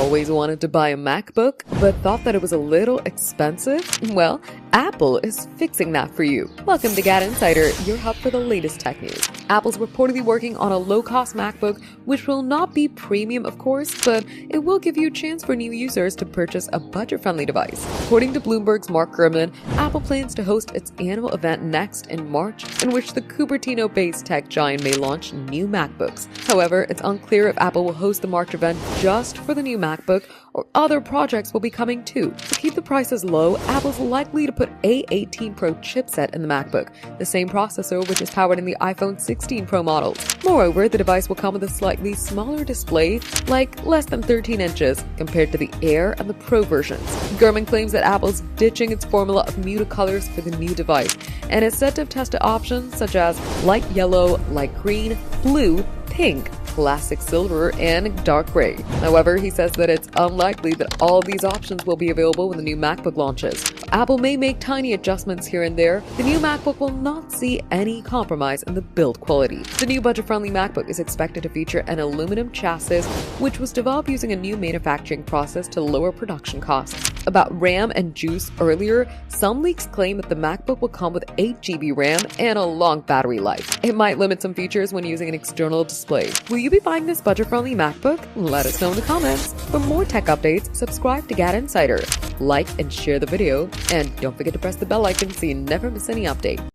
Always wanted to buy a MacBook, but thought that it was a little expensive? Well, Apple is fixing that for you. Welcome to GadInsider, your hub for the latest tech news. Apple's reportedly working on a low-cost MacBook, which will not be premium, of course, but it will give you a chance for new users to purchase a budget-friendly device. According to Bloomberg's Mark Gurman, Apple plans to host its annual event next in March, in which the Cupertino-based tech giant may launch new MacBooks. However, it's unclear if Apple will host the March event just for the new MacBook or other projects will be coming too. To keep the prices low, Apple's likely to put A18 Pro chipset in the MacBook, the same processor which is powered in the iPhone 16 Pro models. Moreover, the device will come with a slightly smaller display, like less than 13 inches, compared to the Air and the Pro versions. Gurman claims that Apple's ditching its formula of muted colors for the new device, and is set to have tested options such as light yellow, light green, blue, pink, classic silver, and dark gray. However, he says that it's unlikely that all these options will be available when the new MacBook launches. Apple may make tiny adjustments here and there. The new MacBook will not see any compromise in the build quality. The new budget-friendly MacBook is expected to feature an aluminum chassis, which was developed using a new manufacturing process to lower production costs. About RAM and juice earlier, some leaks claim that the MacBook will come with 8 GB RAM and a long battery life. It might limit some features when using an external display. Will you be buying this budget-friendly MacBook? Let us know in the comments. For more tech updates, subscribe to GadInsider, like and share the video, and don't forget to press the bell icon so you never miss any update.